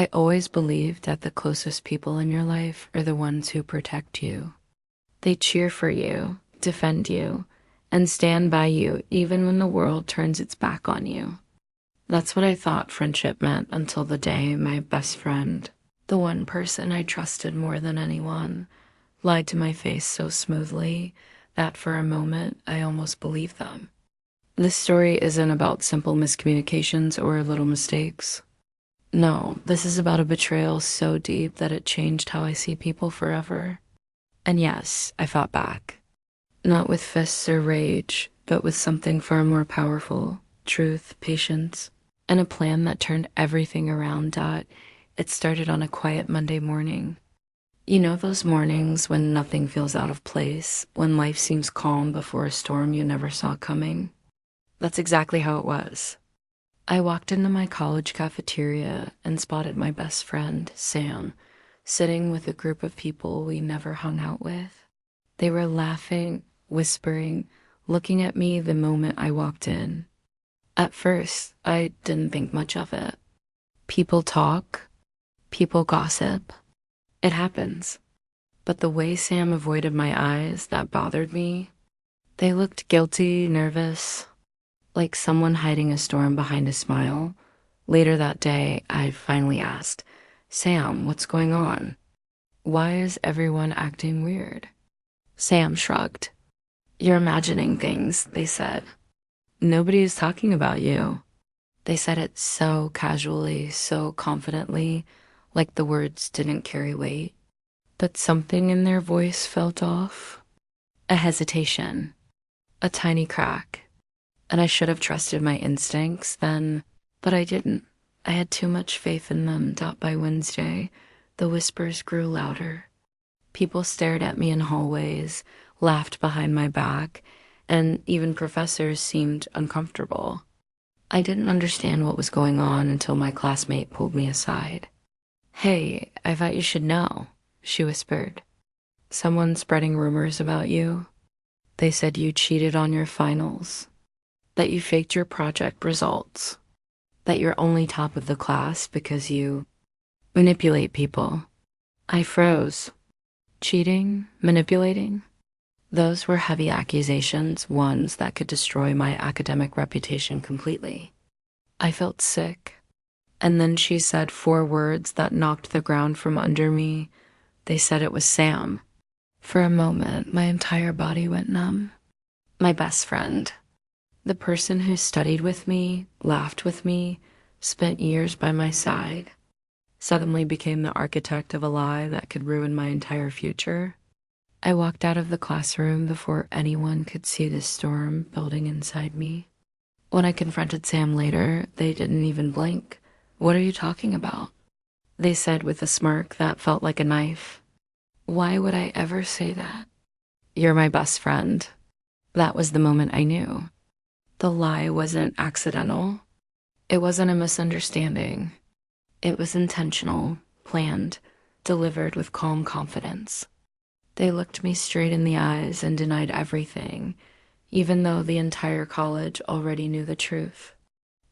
I always believed that the closest people in your life are the ones who protect you. They cheer for you, defend you, and stand by you even when the world turns its back on you. That's what I thought friendship meant until the day my best friend, the one person I trusted more than anyone, lied to my face so smoothly that for a moment I almost believed them. This story isn't about simple miscommunications or little mistakes. No, this is about a betrayal so deep that it changed how I see people forever. And yes, I fought back. Not with fists or rage, but with something far more powerful: truth, patience, and a plan that turned everything around. It started on a quiet Monday morning. You know those mornings when nothing feels out of place, when life seems calm before a storm you never saw coming? That's exactly how it was. I walked into my college cafeteria and spotted my best friend, Sam, sitting with a group of people we never hung out with. They were laughing, whispering, looking at me the moment I walked in. At first, I didn't think much of it. People talk, people gossip. It happens. But the way Sam avoided my eyes, that bothered me. They looked guilty, nervous, like someone hiding a storm behind a smile. Later that day, I finally asked, "Sam, what's going on? Why is everyone acting weird?" Sam shrugged. "You're imagining things," they said. "Nobody is talking about you." They said it so casually, so confidently, like the words didn't carry weight. But something in their voice felt off. A hesitation, a tiny crack. And I should have trusted my instincts then, but I didn't. I had too much faith in them. By Wednesday, the whispers grew louder. People stared at me in hallways, laughed behind my back, and even professors seemed uncomfortable. I didn't understand what was going on until my classmate pulled me aside. "Hey, I thought you should know," she whispered. "Someone's spreading rumors about you. They said you cheated on your finals, that you faked your project results, that you're only top of the class because you manipulate people." I froze. Cheating? Manipulating? Those were heavy accusations, ones that could destroy my academic reputation completely. I felt sick. And then she said 4 words that knocked the ground from under me. They said it was Sam. For a moment, my entire body went numb. My best friend. The person who studied with me, laughed with me, spent years by my side, suddenly became the architect of a lie that could ruin my entire future. I walked out of the classroom before anyone could see the storm building inside me. When I confronted Sam later, they didn't even blink. "What are you talking about?" they said with a smirk that felt like a knife. Why would I ever say that? "You're my best friend." That was the moment I knew. The lie wasn't accidental. It wasn't a misunderstanding. It was intentional, planned, delivered with calm confidence. They looked me straight in the eyes and denied everything, even though the entire college already knew the truth.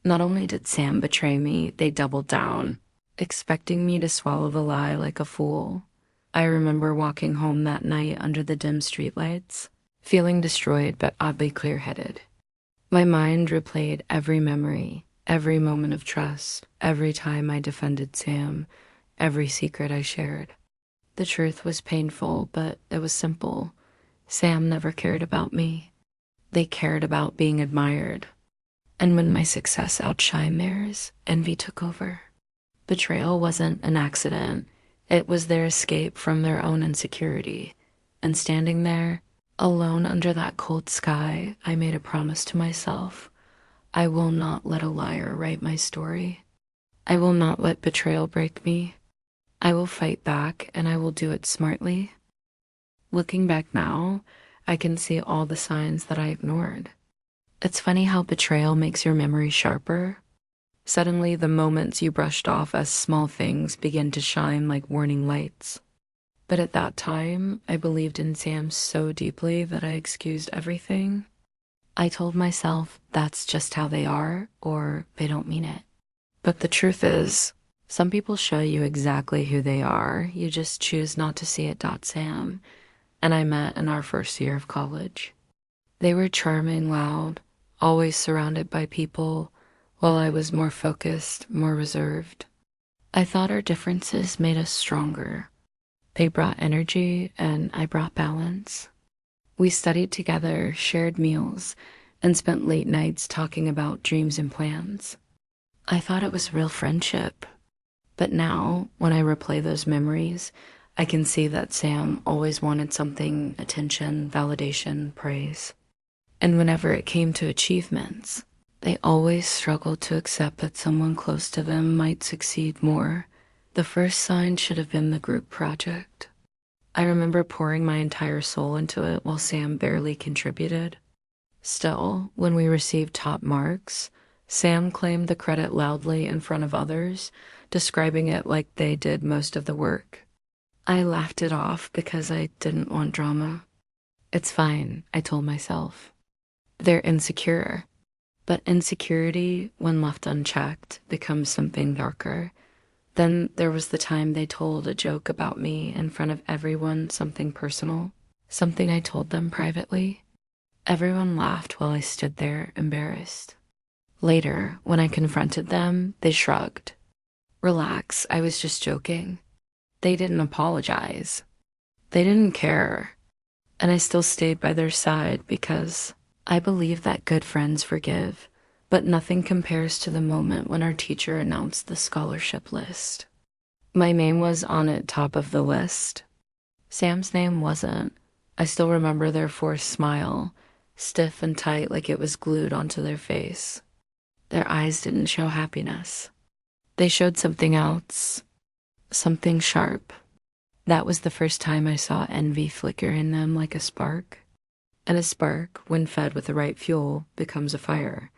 Not only did Sam betray me, they doubled down, expecting me to swallow the lie like a fool. I remember walking home that night under the dim streetlights, feeling destroyed but oddly clear-headed. My mind replayed every memory, every moment of trust, every time I defended Sam, every secret I shared. The truth was painful, but it was simple. Sam never cared about me. They cared about being admired. And when my success outshined theirs, envy took over. Betrayal wasn't an accident. It was their escape from their own insecurity. And standing there, alone under that cold sky, I made a promise to myself. I will not let a liar write my story. I will not let betrayal break me. I will fight back, and I will do it smartly. Looking back now, I can see all the signs that I ignored. It's funny how betrayal makes your memory sharper. Suddenly, the moments you brushed off as small things begin to shine like warning lights. But at that time, I believed in Sam so deeply that I excused everything. I told myself that's just how they are, or they don't mean it. But the truth is, Some people show you exactly who they are. You just choose not to see it. Sam and I met in our first year of college. They were charming, loud, always surrounded by people, while I was more focused, more reserved. I thought our differences made us stronger. They brought energy, and I brought balance. We studied together, shared meals, and spent late nights talking about dreams and plans. I thought it was real friendship. But now, when I replay those memories, I can see that Sam always wanted something: attention, validation, praise. And whenever it came to achievements, they always struggled to accept that someone close to them might succeed more. The first sign should have been the group project. I remember pouring my entire soul into it while Sam barely contributed. Still, when we received top marks, Sam claimed the credit loudly in front of others, describing it like they did most of the work. I laughed it off because I didn't want drama. It's fine, I told myself. They're insecure. But insecurity, when left unchecked, becomes something darker. Then there was the time they told a joke about me in front of everyone, something personal, something I told them privately. Everyone laughed while I stood there, embarrassed. Later, when I confronted them, they shrugged. Relax, I was just joking. They didn't apologize. They didn't care. And I still stayed by their side because I believe that good friends forgive, but nothing compares to the moment when our teacher announced the scholarship list. My name was on it, top of the list. Sam's name wasn't. I still remember their forced smile, stiff and tight like it was glued onto their face. Their eyes didn't show happiness. They showed something else, something sharp. That was the first time I saw envy flicker in them like a spark. And a spark, when fed with the right fuel, becomes a fire.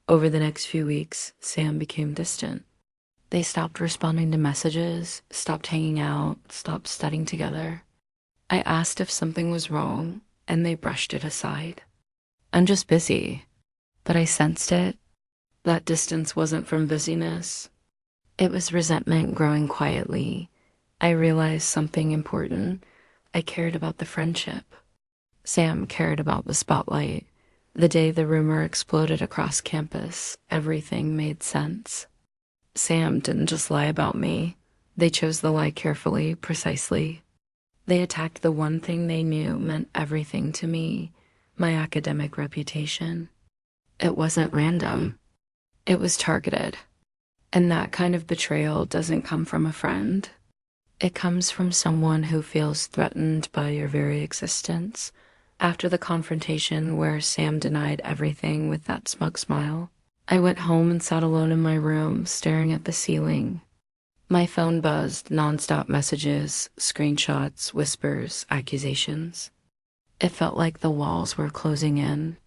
Over the next few weeks, Sam became distant. They stopped responding to messages, stopped hanging out, stopped studying together. I asked if something was wrong, and they brushed it aside. I'm just busy. But I sensed it. That distance wasn't from busyness. It was resentment growing quietly. I realized something important. I cared about the friendship. Sam cared about the spotlight. The day the rumor exploded across campus, everything made sense. Sam didn't just lie about me. They chose the lie carefully, precisely. They attacked the one thing they knew meant everything to me, my academic reputation. It wasn't random. It was targeted. And that kind of betrayal doesn't come from a friend. It comes from someone who feels threatened by your very existence. After the confrontation where Sam denied everything with that smug smile, I went home and sat alone in my room, staring at the ceiling. My phone buzzed, nonstop messages, screenshots, whispers, accusations. It felt like the walls were closing in.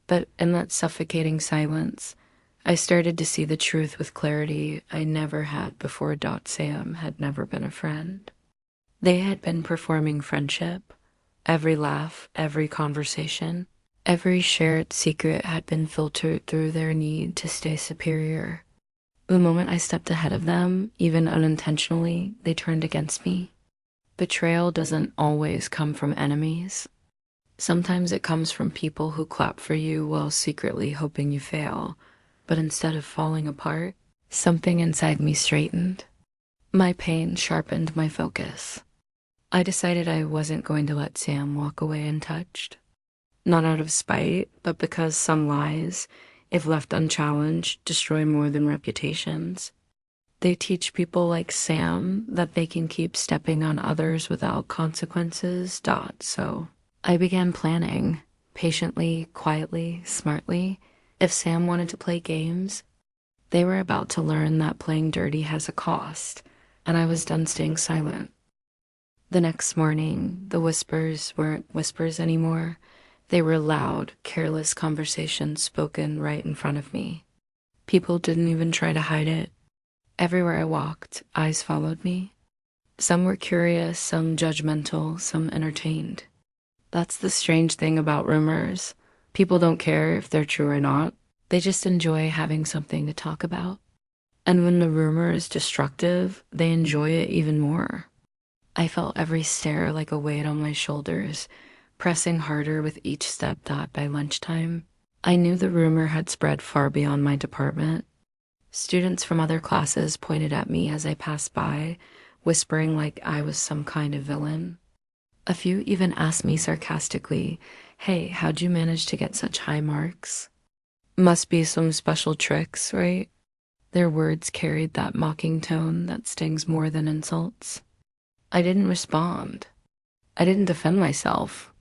But in that suffocating silence, I started to see the truth with clarity I never had before. Sam had never been a friend. They had been performing friendship. Every laugh, every conversation, every shared secret had been filtered through their need to stay superior. The moment I stepped ahead of them, even unintentionally, they turned against me. Betrayal doesn't always come from enemies. Sometimes it comes from people who clap for you while secretly hoping you fail. But instead of falling apart, something inside me straightened. My pain sharpened my focus. I decided I wasn't going to let Sam walk away untouched. Not out of spite, but because some lies, if left unchallenged, destroy more than reputations. They teach people like Sam that they can keep stepping on others without consequences. So I began planning, patiently, quietly, smartly. If Sam wanted to play games, they were about to learn that playing dirty has a cost, and I was done staying silent. The next morning, the whispers weren't whispers anymore. They were loud, careless conversations spoken right in front of me. People didn't even try to hide it. Everywhere I walked, eyes followed me. Some were curious, some judgmental, some entertained. That's the strange thing about rumors. People don't care if they're true or not. They just enjoy having something to talk about. And when the rumor is destructive, they enjoy it even more. I felt every stare like a weight on my shoulders, pressing harder with each step that by lunchtime, I knew the rumor had spread far beyond my department. Students from other classes pointed at me as I passed by, whispering like I was some kind of villain. A few even asked me sarcastically, "Hey, how'd you manage to get such high marks?" Must be some special tricks, right? Their words carried that mocking tone that stings more than insults. I didn't respond. I didn't defend myself.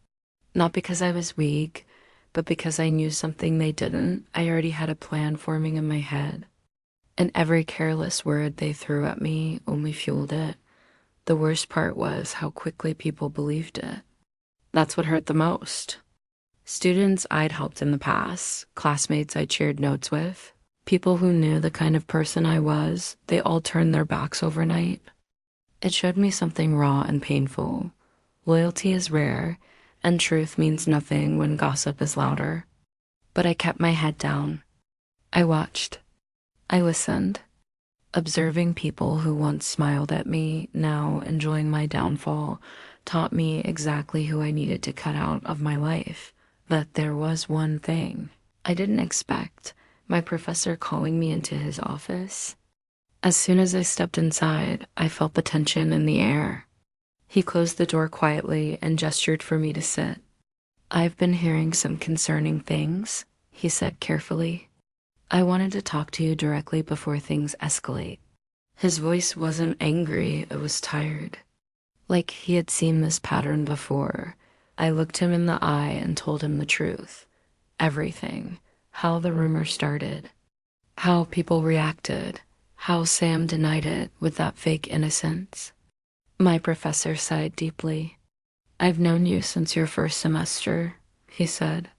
Not because I was weak, but because I knew something they didn't. I already had a plan forming in my head. And every careless word they threw at me only fueled it. The worst part was how quickly people believed it. That's what hurt the most. Students I'd helped in the past, classmates I shared notes with, people who knew the kind of person I was, they all turned their backs overnight. It showed me something raw and painful. Loyalty is rare, and truth means nothing when gossip is louder. But I kept my head down. I watched. I listened. Observing people who once smiled at me, now enjoying my downfall, taught me exactly who I needed to cut out of my life. But there was one thing I didn't expect: my professor calling me into his office. As soon as I stepped inside, I felt the tension in the air. He closed the door quietly and gestured for me to sit. "I've been hearing some concerning things," he said carefully. "I wanted to talk to you directly before things escalate." His voice wasn't angry, it was tired. Like he had seen this pattern before. I looked him in the eye and told him the truth. Everything. How the rumor started. How people reacted. How Sam denied it with that fake innocence. My professor sighed deeply. "I've known you since your first semester," he said.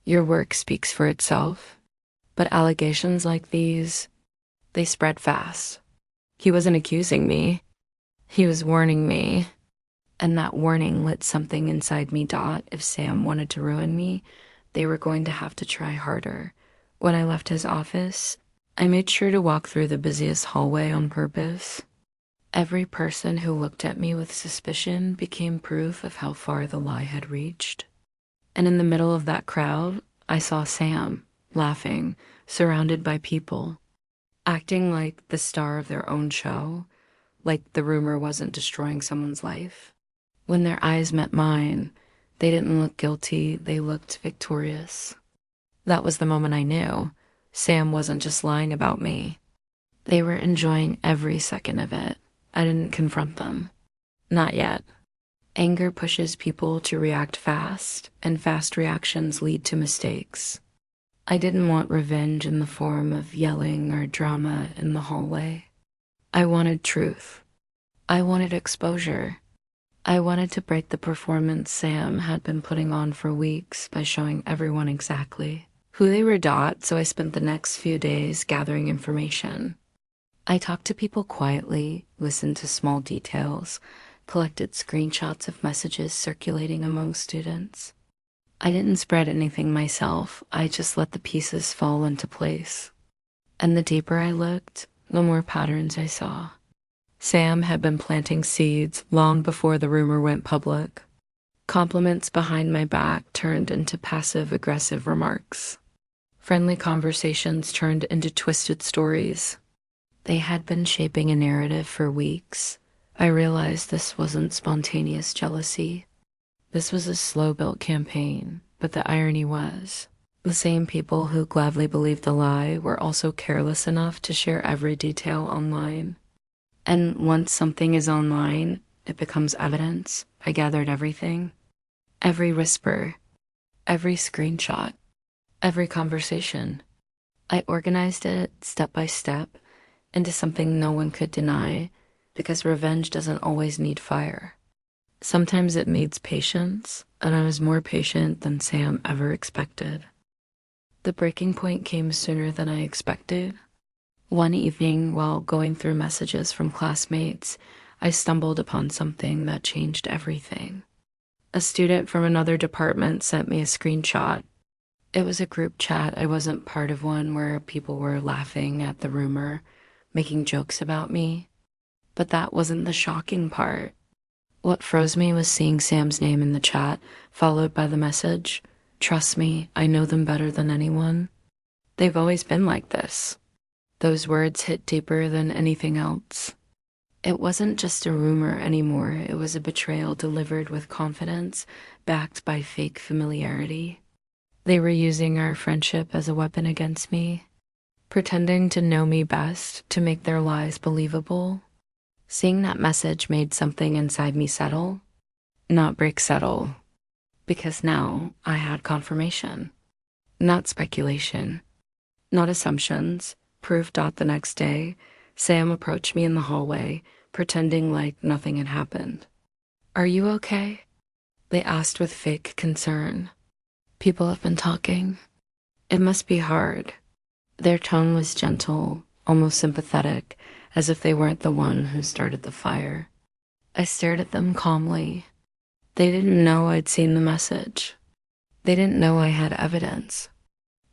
"Your work speaks for itself. But allegations like these, they spread fast." He wasn't accusing me. He was warning me. And that warning lit something inside me. If Sam wanted to ruin me, they were going to have to try harder. When I left his office, I made sure to walk through the busiest hallway on purpose. Every person who looked at me with suspicion became proof of how far the lie had reached. And in the middle of that crowd, I saw Sam, laughing, surrounded by people, acting like the star of their own show, like the rumor wasn't destroying someone's life. When their eyes met mine, they didn't look guilty, they looked victorious. That was the moment I knew Sam wasn't just lying about me. They were enjoying every second of it. I didn't confront them. Not yet. Anger pushes people to react fast, and fast reactions lead to mistakes. I didn't want revenge in the form of yelling or drama in the hallway. I wanted truth. I wanted exposure. I wanted to break the performance Sam had been putting on for weeks by showing everyone exactly who they were. So I spent the next few days gathering information. I talked to people quietly, listened to small details, collected screenshots of messages circulating among students. I didn't spread anything myself, I just let the pieces fall into place. And the deeper I looked, the more patterns I saw. Sam had been planting seeds long before the rumor went public. Compliments behind my back turned into passive-aggressive remarks. Friendly conversations turned into twisted stories. They had been shaping a narrative for weeks. I realized this wasn't spontaneous jealousy. This was a slow-built campaign, but the irony was, the same people who gladly believed the lie were also careless enough to share every detail online. And once something is online, it becomes evidence. I gathered everything. Every whisper, every screenshot, every conversation. I organized it step by step into something no one could deny, because revenge doesn't always need fire. Sometimes it needs patience, and I was more patient than Sam ever expected. The breaking point came sooner than I expected. One evening, while going through messages from classmates, I stumbled upon something that changed everything. A student from another department sent me a screenshot. It was a group chat. I wasn't part of one where people were laughing at the rumor, making jokes about me. But that wasn't the shocking part. What froze me was seeing Sam's name in the chat, followed by the message, "Trust me, I know them better than anyone." They've always been like this. Those words hit deeper than anything else. It wasn't just a rumor anymore, it was a betrayal delivered with confidence, backed by fake familiarity. They were using our friendship as a weapon against me, pretending to know me best to make their lies believable. Seeing that message made something inside me settle, not break, settle, because now I had confirmation, not speculation, not assumptions, proof. The next day, Sam approached me in the hallway, pretending like nothing had happened. "Are you okay?" they asked with fake concern. "People have been talking. It must be hard." Their tone was gentle, almost sympathetic, as if they weren't the one who started the fire. I stared at them calmly. They didn't know I'd seen the message. They didn't know I had evidence.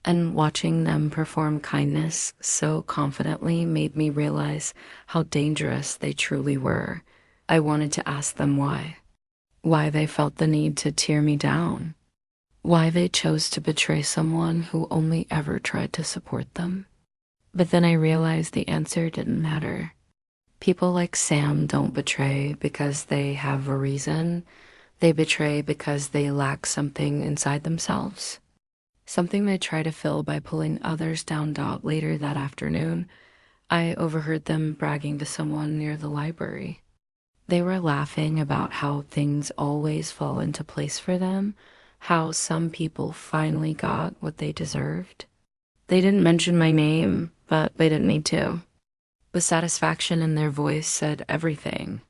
And watching them perform kindness so confidently made me realize how dangerous they truly were. I wanted to ask them why. Why they felt the need to tear me down. Why they chose to betray someone who only ever tried to support them. But then I realized the answer didn't matter. People like Sam don't betray because they have a reason. They betray because they lack something inside themselves. Something they try to fill by pulling others down. Later that afternoon, I overheard them bragging to someone near the library. They were laughing about how things always fall into place for them, how some people finally got what they deserved. They didn't mention my name, but they didn't need to. The satisfaction in their voice said everything.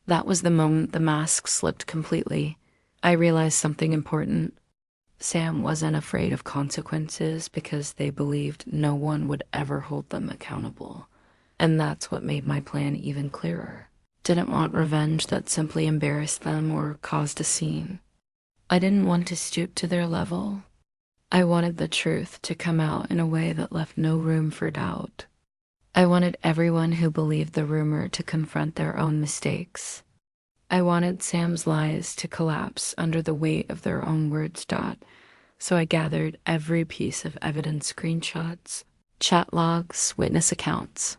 That was the moment the mask slipped completely. I realized something important. Sam wasn't afraid of consequences because they believed no one would ever hold them accountable. And that's what made my plan even clearer. Didn't want revenge that simply embarrassed them or caused a scene. I didn't want to stoop to their level. I wanted the truth to come out in a way that left no room for doubt. I wanted everyone who believed the rumor to confront their own mistakes. I wanted Sam's lies to collapse under the weight of their own words. So I gathered every piece of evidence: screenshots, chat logs, witness accounts.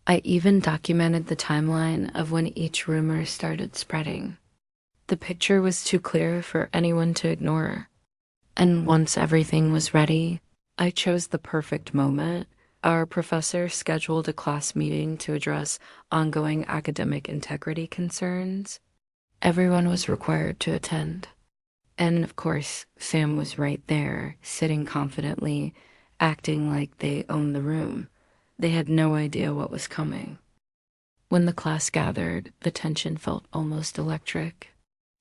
I even documented the timeline of when each rumor started spreading. The picture was too clear for anyone to ignore. And once everything was ready, I chose the perfect moment. Our professor scheduled a class meeting to address ongoing academic integrity concerns. Everyone was required to attend. And of course, Sam was right there, sitting confidently, acting like they owned the room. They had no idea what was coming. When the class gathered, the tension felt almost electric.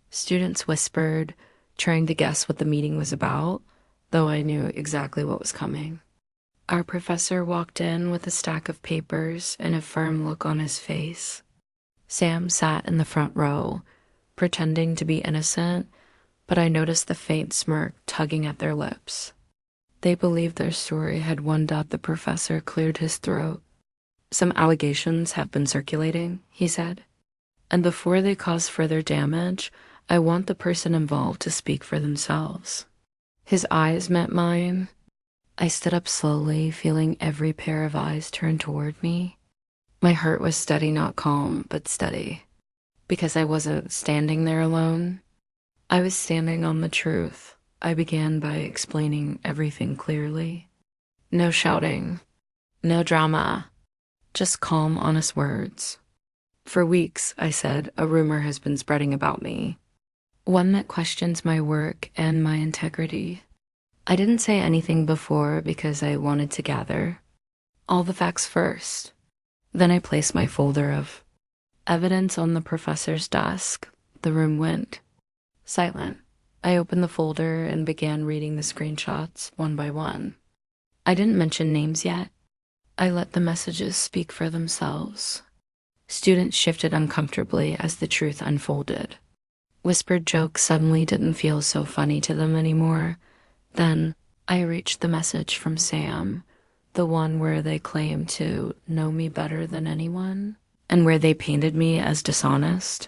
Students whispered, trying to guess what the meeting was about, though I knew exactly what was coming. Our professor walked in with a stack of papers and a firm look on his face. Sam sat in the front row, pretending to be innocent, but I noticed the faint smirk tugging at their lips. They believed their story had won. The professor cleared his throat. "Some allegations have been circulating," he said. "And before they cause further damage, I want the person involved to speak for themselves." His eyes met mine. I stood up slowly, feeling every pair of eyes turn toward me. My heart was steady, not calm, but steady. Because I wasn't standing there alone. I was standing on the truth. I began by explaining everything clearly. No shouting. No drama. Just calm, honest words. "For weeks," I said, "a rumor has been spreading about me. One that questions my work and my integrity. I didn't say anything before because I wanted to gather all the facts first. Then I placed my folder of evidence on the professor's desk. The room went silent. I opened the folder and began reading the screenshots one by one. I didn't mention names yet. I let the messages speak for themselves. Students shifted uncomfortably as the truth unfolded. Whispered jokes suddenly didn't feel so funny to them anymore. Then I reached the message from Sam, The one where they claimed to know me better than anyone, and where they painted me as dishonest.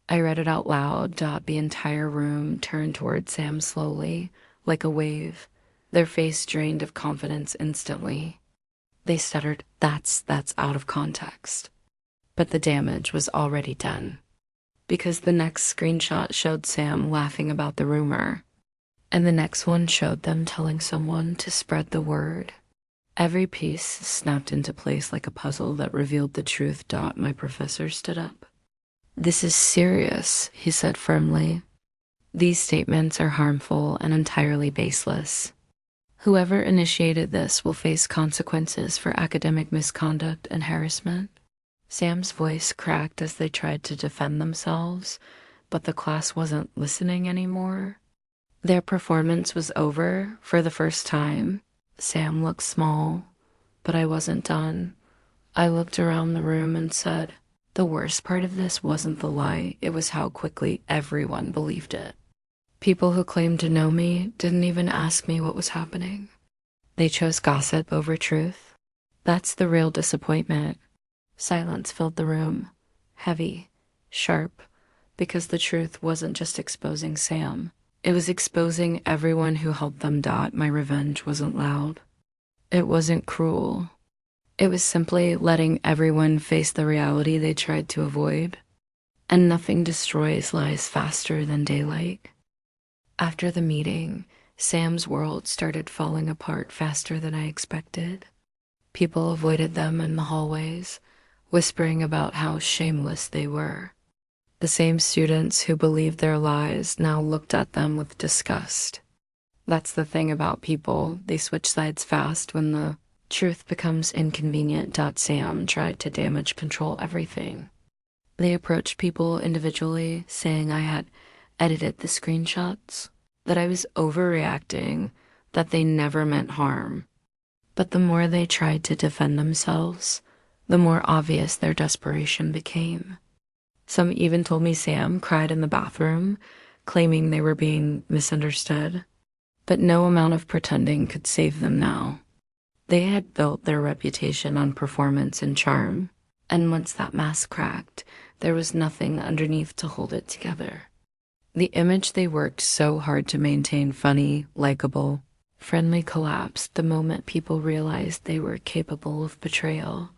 I read it out loud. The entire room turned toward Sam slowly, like a wave, their face drained of confidence instantly. They stuttered, that's out of context. But the damage was already done, because the next screenshot showed Sam laughing about the rumor, and the next one showed them telling someone to spread the word. Every piece snapped into place like a puzzle that revealed the truth. My professor stood up. "This is serious," he said firmly. "These statements are harmful and entirely baseless. Whoever initiated this will face consequences for academic misconduct and harassment." Sam's voice cracked as they tried to defend themselves, but the class wasn't listening anymore. Their performance was over for the first time. Sam looked small, but I wasn't done. I looked around the room and said, the worst part of this wasn't the lie, it was how quickly everyone believed it. People who claimed to know me didn't even ask me what was happening. They chose gossip over truth. That's the real disappointment. Silence filled the room, heavy, sharp, because the truth wasn't just exposing Sam. It was exposing everyone who helped them. My revenge wasn't loud. It wasn't cruel. It was simply letting everyone face the reality they tried to avoid. And nothing destroys lies faster than daylight. After the meeting, Sam's world started falling apart faster than I expected. People avoided them in the hallways, whispering about how shameless they were. The same students who believed their lies now looked at them with disgust. That's the thing about people, they switch sides fast when the truth becomes inconvenient. Sam tried to damage control everything. They approached people individually, saying I had edited the screenshots, that I was overreacting, that they never meant harm. But the more they tried to defend themselves, the more obvious their desperation became. Some even told me Sam cried in the bathroom, claiming they were being misunderstood. But no amount of pretending could save them now. They had built their reputation on performance and charm, and once that mask cracked, there was nothing underneath to hold it together. The image they worked so hard to maintain, funny, likable, friendly, collapsed the moment people realized they were capable of betrayal.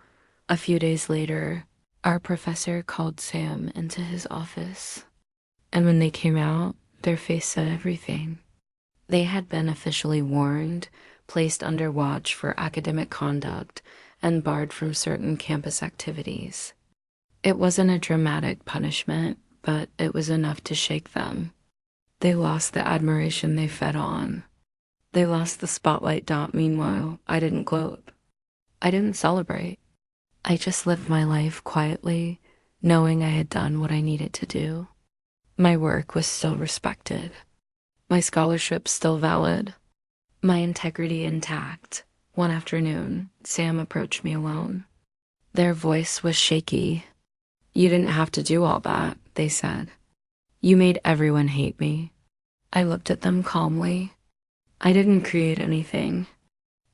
A few days later, our professor called Sam into his office, and when they came out, their face said everything. They had been officially warned, placed under watch for academic conduct, and barred from certain campus activities. It wasn't a dramatic punishment, but it was enough to shake them. They lost the admiration they fed on. They lost the spotlight. Meanwhile, I didn't gloat. I didn't celebrate. I just lived my life quietly, knowing I had done what I needed to do. My work was still respected. My scholarship still valid. My integrity intact. One afternoon, Sam approached me alone. Their voice was shaky. "You didn't have to do all that," they said. "You made everyone hate me." I looked at them calmly. "I didn't create anything.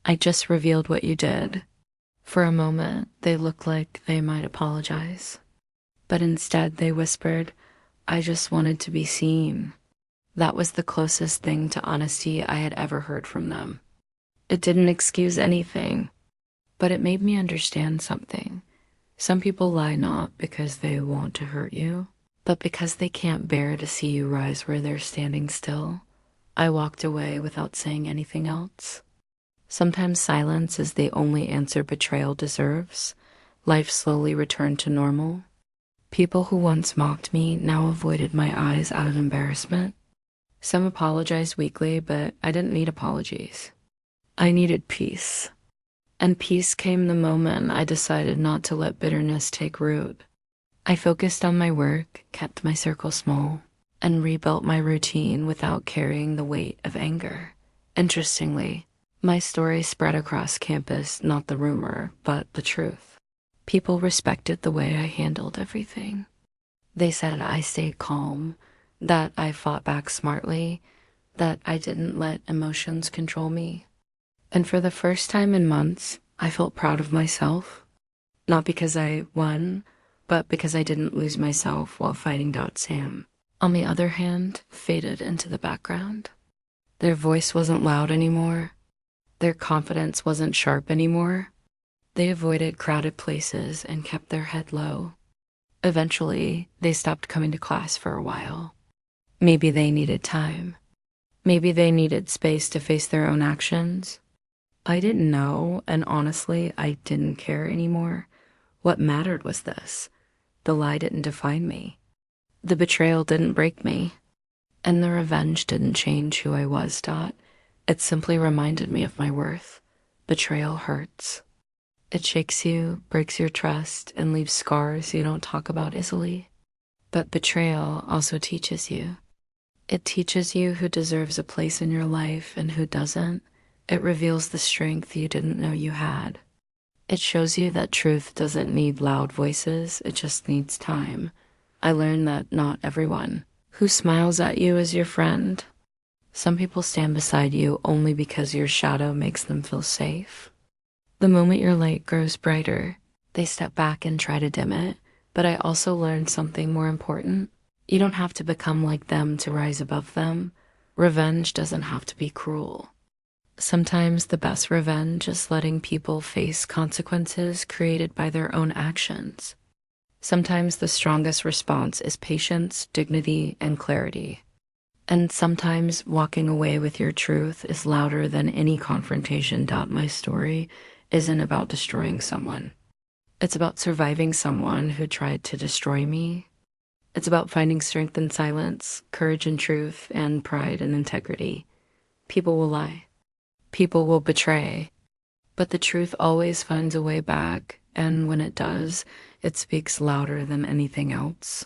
I just revealed what you did." For a moment, they looked like they might apologize. But instead, they whispered, "I just wanted to be seen." That was the closest thing to honesty I had ever heard from them. It didn't excuse anything, but it made me understand something. Some people lie not because they want to hurt you, but because they can't bear to see you rise where they're standing still. I walked away without saying anything else. Sometimes silence is the only answer betrayal deserves. Life slowly returned to normal. People who once mocked me now avoided my eyes out of embarrassment. Some apologized weakly, but I didn't need apologies. I needed peace. And peace came the moment I decided not to let bitterness take root. I focused on my work, kept my circle small, and rebuilt my routine without carrying the weight of anger. Interestingly, my story spread across campus, not the rumor, but the truth. People respected the way I handled everything. They said I stayed calm, that I fought back smartly, that I didn't let emotions control me. And for the first time in months, I felt proud of myself. Not because I won, but because I didn't lose myself while fighting Sam. On the other hand, faded into the background. Their voice wasn't loud anymore. Their confidence wasn't sharp anymore. They avoided crowded places and kept their head low. Eventually, they stopped coming to class for a while. Maybe they needed time. Maybe they needed space to face their own actions. I didn't know, and honestly, I didn't care anymore. What mattered was this. The lie didn't define me. The betrayal didn't break me. And the revenge didn't change who I was, Dot. It simply reminded me of my worth. Betrayal hurts. It shakes you, breaks your trust, and leaves scars you don't talk about easily. But betrayal also teaches you. It teaches you who deserves a place in your life and who doesn't. It reveals the strength you didn't know you had. It shows you that truth doesn't need loud voices, it just needs time. I learned that not everyone who smiles at you is your friend. Some people stand beside you only because your shadow makes them feel safe. The moment your light grows brighter, they step back and try to dim it. But I also learned something more important. You don't have to become like them to rise above them. Revenge doesn't have to be cruel. Sometimes the best revenge is letting people face consequences created by their own actions. Sometimes the strongest response is patience, dignity, and clarity. And sometimes walking away with your truth is louder than any confrontation. My story isn't about destroying someone. It's about surviving someone who tried to destroy me. It's about finding strength in silence, courage in truth, and pride in integrity. People will lie. People will betray, but the truth always finds a way back, and when it does, it speaks louder than anything else.